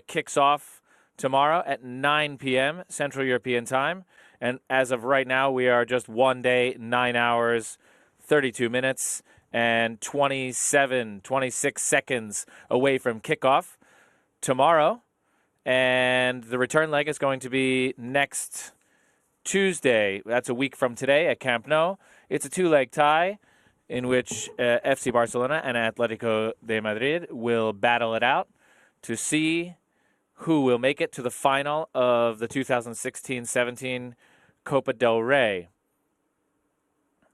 kicks off tomorrow at 9 p.m. Central European Time. And as of right now, we are just 1 day, 9 hours, 32 minutes, and 26 seconds away from kickoff tomorrow. And the return leg is going to be next Tuesday. That's a week from today at Camp Nou. It's a two-leg tie in which FC Barcelona and Atlético de Madrid will battle it out to see who will make it to the final of the 2016-17 Copa del Rey.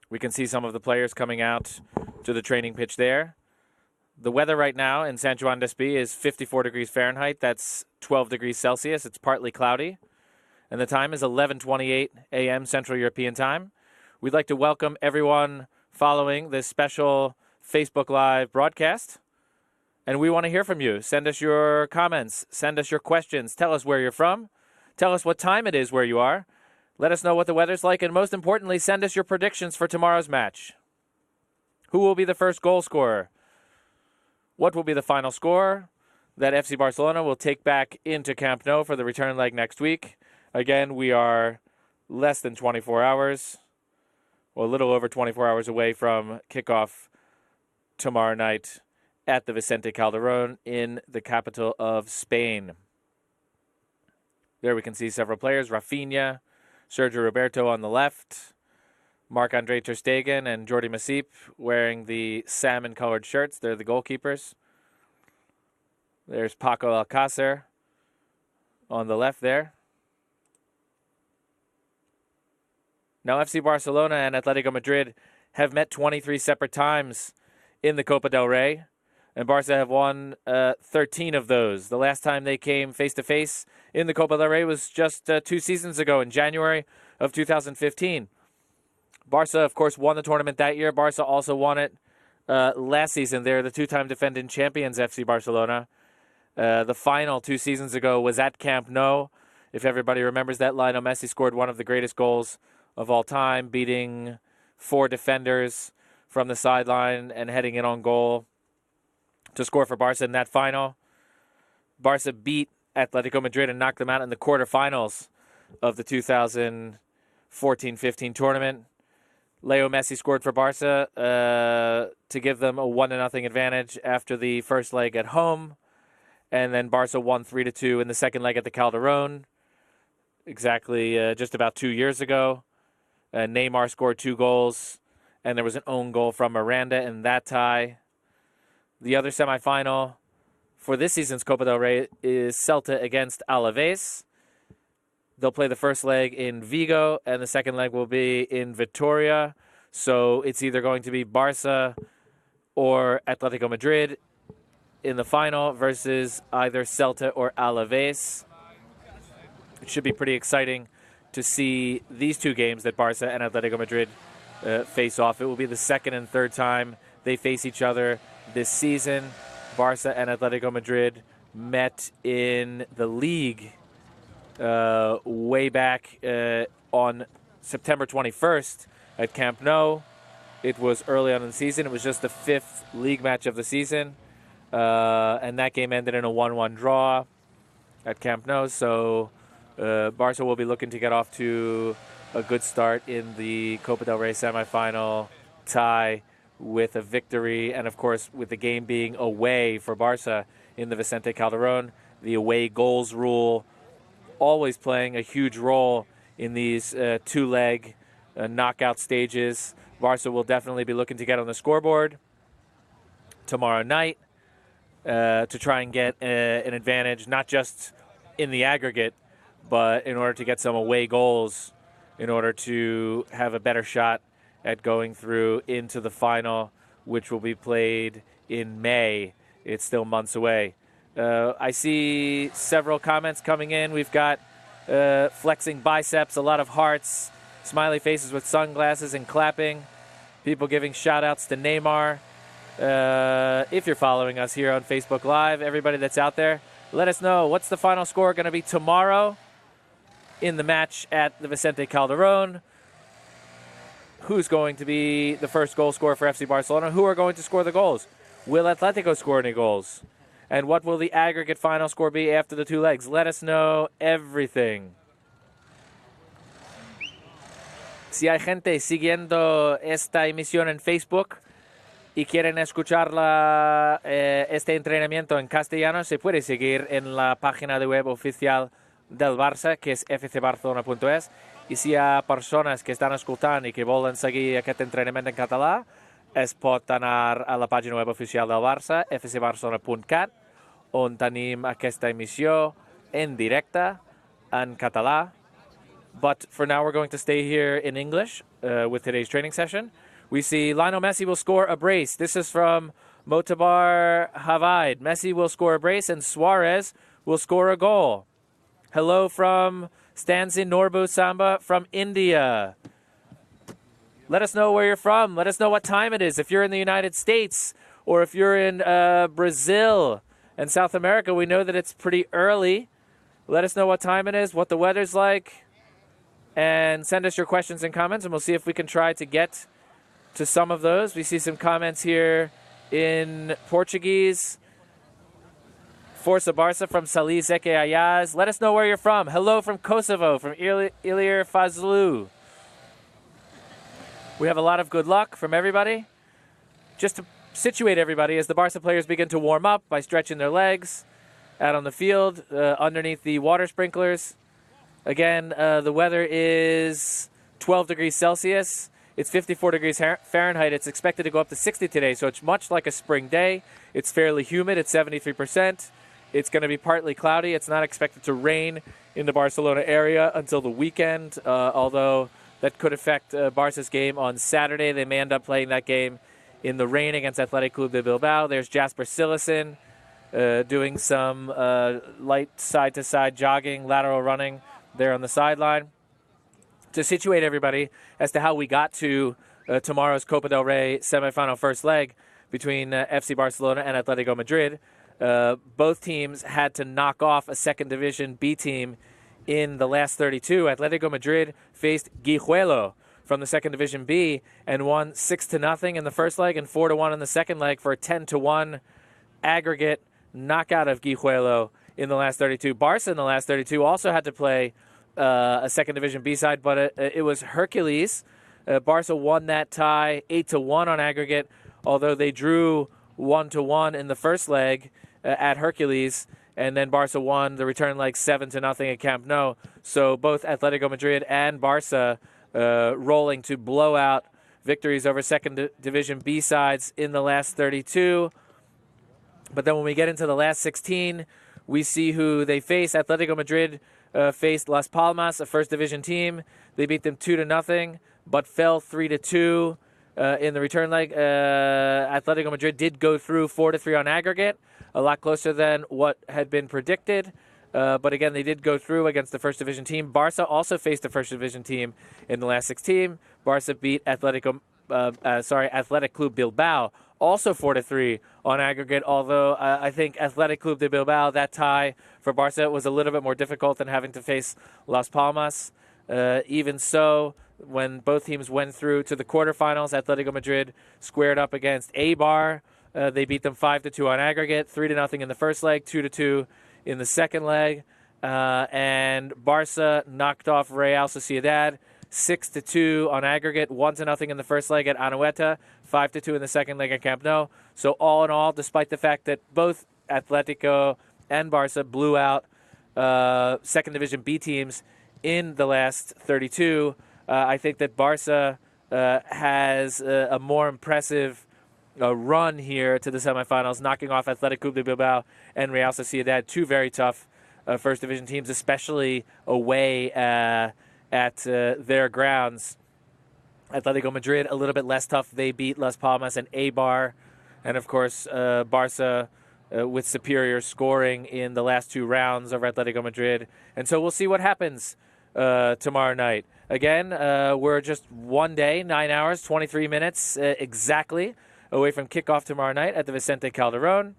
We can see some of the players coming out to the training pitch there. The weather right now in San Juan d'Espí is 54 degrees Fahrenheit. That's 12 degrees Celsius. It's partly cloudy. And the time is 11:28 a.m. Central European Time. We'd like to welcome everyone following this special Facebook Live broadcast. And we want to hear from you. Send us your comments. Send us your questions. Tell us where you're from. Tell us what time it is where you are. Let us know what the weather's like. And most importantly, send us your predictions for tomorrow's match. Who will be the first goal scorer? What will be the final score that FC Barcelona will take back into Camp Nou for the return leg next week? Again, we are less than 24 hours, or a little over 24 hours away from kickoff tomorrow night at the Vicente Calderón in the capital of Spain. There we can see several players. Rafinha, Sergio Roberto on the left, Marc-Andre ter Stegen and Jordi Masip wearing the salmon-colored shirts. They're the goalkeepers. There's Paco Alcácer on the left there. Now, FC Barcelona and Atlético Madrid have met 23 separate times in the Copa del Rey, and Barca have won 13 of those. The last time they came face-to-face in the Copa del Rey was just 2 seasons ago in January of 2015. Barca, of course, won the tournament that year. Barca also won it last season. They're the two-time defending champions, FC Barcelona. The final 2 seasons ago was at Camp Nou. If everybody remembers that, Lionel Messi scored one of the greatest goals of all time, beating 4 defenders from the sideline and heading in on goal to score for Barca in that final. Barca beat Atlético Madrid and knocked them out in the quarterfinals of the 2014-15 tournament. Leo Messi scored for Barca to give them a 1-0 advantage after the first leg at home. And then Barca won 3-2 in the second leg at the Calderón, exactly just about 2 years ago. Neymar scored 2 goals, and there was an own goal from Miranda in that tie. The other semifinal for this season's Copa del Rey is Celta against Alaves. They'll play the first leg in Vigo, and the second leg will be in Vitoria. So it's either going to be Barca or Atlético Madrid in the final versus either Celta or Alaves. It should be pretty exciting to see these 2 games that Barca and Atlético Madrid face off. It will be the second and third time they face each other this season. Barca and Atlético Madrid met in the league way back on September 21st at Camp Nou. It was early on in the season. It was just the 5th league match of the season. And that game ended in a 1-1 draw at Camp Nou. So Barca will be looking to get off to a good start in the Copa del Rey semifinal tie with a victory. And, of course, with the game being away for Barca in the Vicente Calderón, the away goals rule always playing a huge role in these 2-leg knockout stages. Barca will definitely be looking to get on the scoreboard tomorrow night to try and get an advantage, not just in the aggregate, but in order to get some away goals, in order to have a better shot at going through into the final, which will be played in May. It's still months away. I see several comments coming in. We've got flexing biceps, a lot of hearts, smiley faces with sunglasses and clapping, people giving shout-outs to Neymar. If you're following us here on Facebook Live, everybody that's out there, let us know what's the final score going to be tomorrow in the match at the Vicente Calderón. Who's going to be the first goal scorer for FC Barcelona? Who are going to score the goals? Will Atlético score any goals? And what will the aggregate final score be after the 2 legs? Let us know everything. Si hay gente siguiendo esta emisión en Facebook y quieren escuchar este entrenamiento en castellano, se puede seguir en la página de web oficial del Barça, que és fcbarcelona.es. I si hi ha persones que estan escoltant i que volen seguir aquest entrenament en català, es pot anar a la pàgina web oficial del Barça, fcbarcelona.cat, on tenim aquesta emissió en directe, en català. But for now, we're going to stay here in English with today's training session. We see Lionel Messi will score a brace. This is from Motabar Havaid. Messi will score a brace and Suarez will score a goal. Hello from Stanzin Norbu Samba from India. Let us know where you're from. Let us know what time it is. If you're in the United States or if you're in Brazil and South America, we know that it's pretty early. Let us know what time it is, what the weather's like, and send us your questions and comments, and we'll see if we can try to get to some of those. We see some comments here in Portuguese. Força Barça from Salih Zeke Ayaz. Let us know where you're from. Hello from Kosovo, from Ilir Fazlu. We have a lot of good luck from everybody. Just to situate everybody, as the Barça players begin to warm up by stretching their legs out on the field underneath the water sprinklers. Again, the weather is 12 degrees Celsius. It's 54 degrees Fahrenheit. It's expected to go up to 60 today, so it's much like a spring day. It's fairly humid. It's 73%. It's going to be partly cloudy. It's not expected to rain in the Barcelona area until the weekend, although that could affect Barca's game on Saturday. They may end up playing that game in the rain against Atlético de Bilbao. There's Jasper Cillessen doing some light side-to-side jogging, lateral running there on the sideline. To situate everybody as to how we got to tomorrow's Copa del Rey semifinal first leg between FC Barcelona and Atlético Madrid, both teams had to knock off a second division B team in the last 32. Atlético Madrid faced Guijuelo from the second division B and won 6-0 in the first leg and 4-1 in the second leg for a 10-1 aggregate knockout of Guijuelo in the last 32. Barca in the last 32 also had to play a second division B side, but it was Hercules. Barca won that tie 8-1 on aggregate, although they drew 1-1 in the first leg at Hercules, and then Barca won the return leg 7-0 at Camp Nou. So both Atlético Madrid and Barca rolling to blowout victories over second division B sides in the last 32. But then when we get into the last 16, we see who they face. Atlético Madrid faced Las Palmas, a first division team. They beat them 2-0, but fell 3-2 in the return leg. Atlético Madrid did go through 4-3 on aggregate, a lot closer than what had been predicted. But again, they did go through against the first division team. Barca also faced the first division team in the last 16. Barca beat Athletic Club Bilbao, also 4-3 on aggregate, although I think Athletic Club de Bilbao, that tie for Barca was a little bit more difficult than having to face Las Palmas. Even so, when both teams went through to the quarterfinals, Atletico Madrid squared up against Eibar. They beat them 5-2 on aggregate, 3-0 in the first leg, 2-2 in the second leg. And Barca knocked off Real Sociedad 6-2 on aggregate, 1-0 in the first leg at Anoeta, 5-2 in the second leg at Camp Nou. So all in all, despite the fact that both Atletico and Barca blew out second division B teams in the last 32, I think that Barca has a more impressive run here to the semifinals, knocking off Athletic Club de Bilbao and Real Sociedad, two very tough first division teams, especially away at their grounds. Atletico Madrid a little bit less tough. They beat Las Palmas and Eibar, and of course Barca with superior scoring in the last two rounds over Atletico Madrid. And so we'll see what happens tomorrow night. Again, we're just 1 day, 9 hours, 23 minutes exactly away from kickoff tomorrow night at the Vicente Calderón.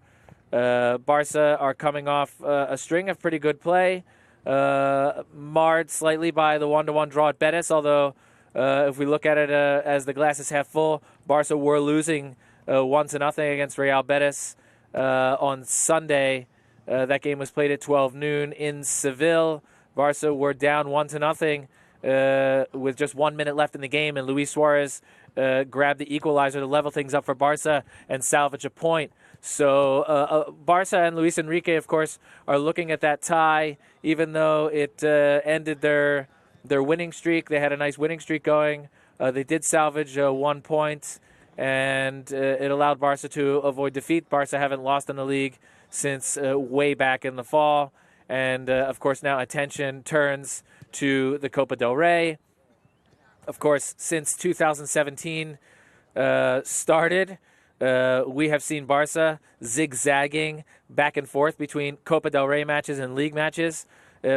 Barca are coming off a string of pretty good play, marred slightly by the 1-1 draw at Betis, although if we look at it as the glass is half full, Barca were losing 1-0 against Real Betis on Sunday. That game was played at 12 noon in Seville. Barca were down 1-0 with just 1 minute left in the game, and Luis Suarez grabbed the equalizer to level things up for Barca and salvage a point. So Barca and Luis Enrique, of course, are looking at that tie, even though it ended their winning streak. They had a nice winning streak going. They did salvage 1 point, and it allowed Barca to avoid defeat. Barca haven't lost in the league since way back in the fall. And, of course, now attention turns to the Copa del Rey. Of course, since 2017 started, we have seen Barca zigzagging back and forth between Copa del Rey matches and league matches.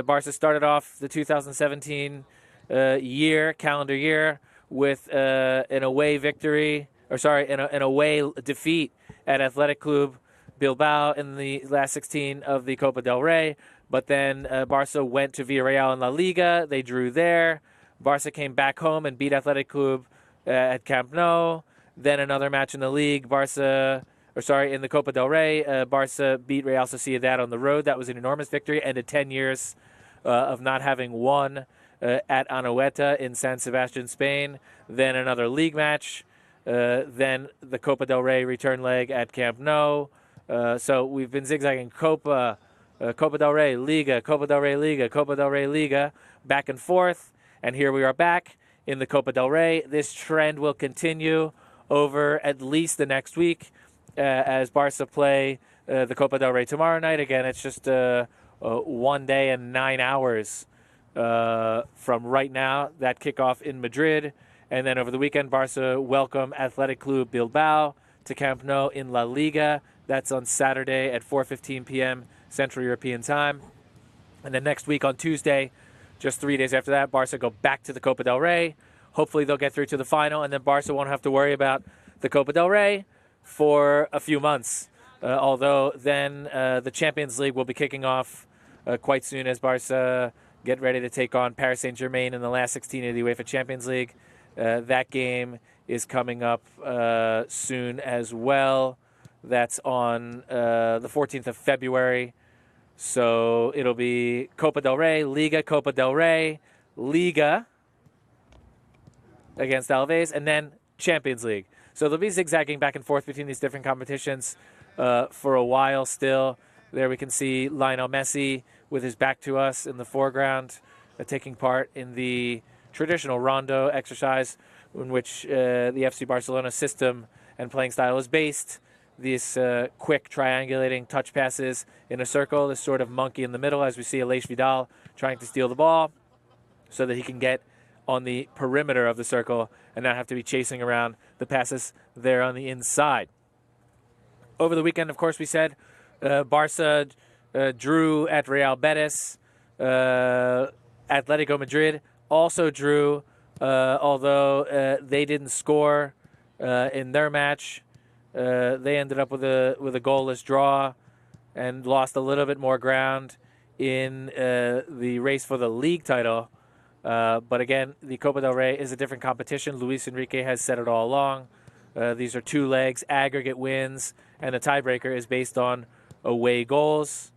Barca started off the 2017 calendar year, with an away victory, an away defeat at Athletic Club Bilbao in the last 16 of the Copa del Rey. But then Barca went to Villarreal in La Liga. They drew there. Barca came back home and beat Athletic Club at Camp Nou. Then another match in the league, in the Copa del Rey, Barca beat Real Sociedad on the road. That was an enormous victory, ended 10 years of not having won at Anoeta in San Sebastian, Spain. Then another league match. Then the Copa del Rey return leg at Camp Nou. So we've been zigzagging Copa del Rey, Liga, Copa del Rey, Liga, Copa del Rey, Liga, back and forth. And here we are back in the Copa del Rey. This trend will continue over at least the next week as Barca play the Copa del Rey tomorrow night. Again, it's just 1 day and 9 hours from right now, that kickoff in Madrid. And then over the weekend, Barca welcome Athletic Club Bilbao to Camp Nou in La Liga. That's on Saturday at 4:15 p.m. Central European Time. And then next week on Tuesday, just 3 days after that, Barca go back to the Copa del Rey. Hopefully they'll get through to the final, and then Barca won't have to worry about the Copa del Rey for a few months. Although then the Champions League will be kicking off quite soon as Barca get ready to take on Paris Saint-Germain in the last 16 of the UEFA Champions League. That game is coming up soon as well. That's on the 14th of February. So it'll be Copa del Rey, Liga, Copa del Rey, Liga against Alaves, and then Champions League. So they'll be zigzagging back and forth between these different competitions for a while still. There we can see Lionel Messi with his back to us in the foreground, taking part in the traditional rondo exercise in which the FC Barcelona system and playing style is based. These quick triangulating touch passes in a circle, this sort of monkey in the middle, as we see Aleix Vidal trying to steal the ball so that he can get on the perimeter of the circle and not have to be chasing around the passes there on the inside. Over the weekend, of course, we said Barca drew at Real Betis. Atletico Madrid also drew, although they didn't score in their match. They ended up with a goalless draw and lost a little bit more ground in the race for the league title. But again, the Copa del Rey is a different competition. Luis Enrique has said it all along. These are two legs, aggregate wins, and the tiebreaker is based on away goals.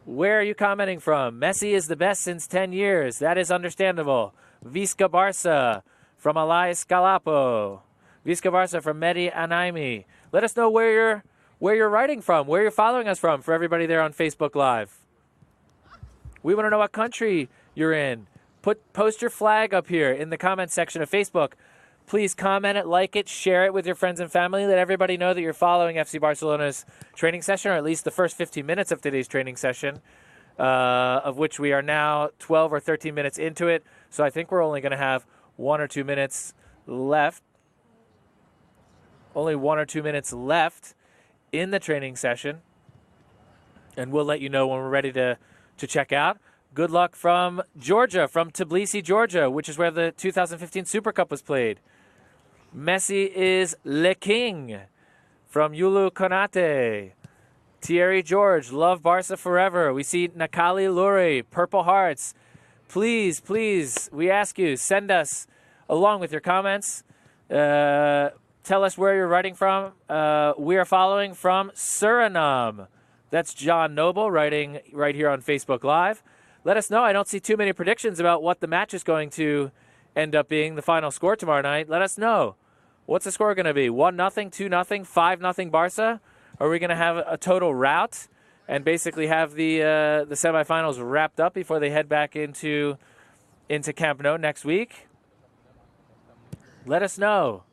Where are you commenting from? Messi is the best since 10 years. That is understandable. Visca Barça from Alai Scalapo. Visca Barça from Mehdi Anaimi. Let us know where you're writing from, where you're following us from, for everybody there on Facebook Live. We want to know what country you're in. Post your flag up here in the comment section of Facebook. Please comment it, like it, share it with your friends and family. Let everybody know that you're following FC Barcelona's training session, or at least the first 15 minutes of today's training session, of which we are now 12 or 13 minutes into it. So I think we're only going to have 1 or 2 minutes left. Only 1 or 2 minutes left in the training session. And we'll let you know when we're ready to check out. Good luck from Georgia, from Tbilisi, Georgia, which is where the 2015 Super Cup was played. Messi is le king from Yulu Konate. Thierry George, love Barca forever. We see Nakali Luri, Purple Hearts. Please, we ask you, send us, along with your comments, tell us where you're writing from. We are following from Suriname. That's John Noble writing right here on Facebook Live. Let us know. I don't see too many predictions about what the match is going to end up being, the final score tomorrow night. Let us know. What's the score going to be? 1-0, 2-0, 5-0 Barca? Are we going to have a total rout and basically have the semifinals wrapped up before they head back into Camp Nou next week? Let us know.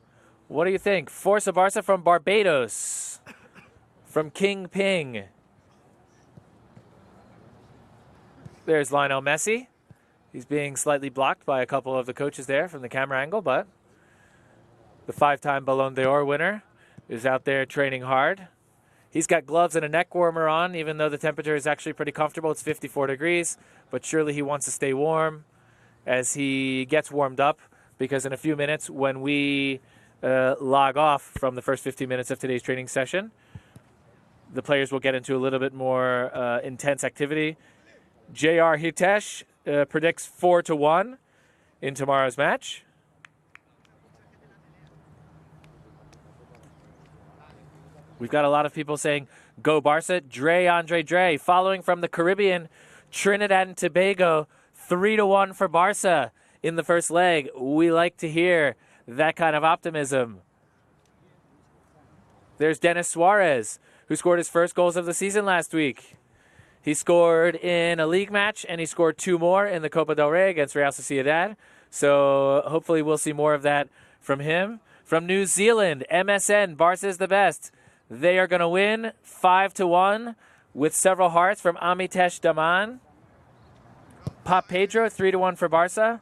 What do you think? Forza Barca from Barbados, from King Ping. There's Lionel Messi. He's being slightly blocked by a couple of the coaches there from the camera angle, but the 5-time Ballon d'Or winner is out there training hard. He's got gloves and a neck warmer on, even though the temperature is actually pretty comfortable. It's 54 degrees, but surely he wants to stay warm as he gets warmed up, because in a few minutes when we log off from the first 15 minutes of today's training session, the players will get into a little bit more intense activity. J.R. Hitesh predicts 4-1 in tomorrow's match. We've got a lot of people saying, go Barca. Andre Dre, following from the Caribbean, Trinidad and Tobago, 3-1 for Barca in the first leg. We like to hear that kind of optimism. There's Dennis Suarez, who scored his first goals of the season last week. He scored in a league match, and he scored 2 more in the Copa del Rey against Real Sociedad. So hopefully we'll see more of that from him. From New Zealand, MSN, Barca's the best. They are going to win 5-1 with several hearts from Amitesh Daman. Pop Pedro, 3-1 for Barca.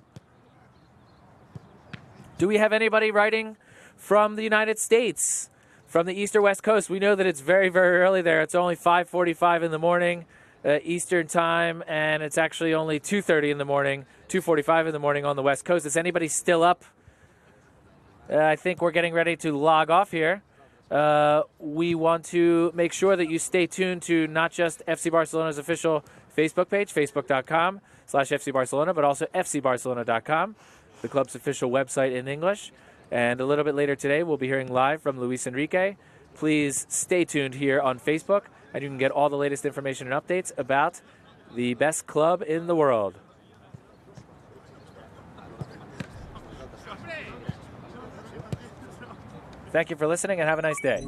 Do we have anybody writing from the United States, from the east or west coast? We know that it's very, very early there. It's only 5:45 in the morning Eastern time, and it's actually only 2:30 in the morning, 2:45 in the morning on the west coast. Is anybody still up? I think we're getting ready to log off here. We want to make sure that you stay tuned to not just FC Barcelona's official Facebook page, facebook.com/FC Barcelona, but also fcbarcelona.com, the club's official website in English. And a little bit later today, we'll be hearing live from Luis Enrique. Please stay tuned here on Facebook, and you can get all the latest information and updates about the best club in the world. Thank you for listening, and have a nice day.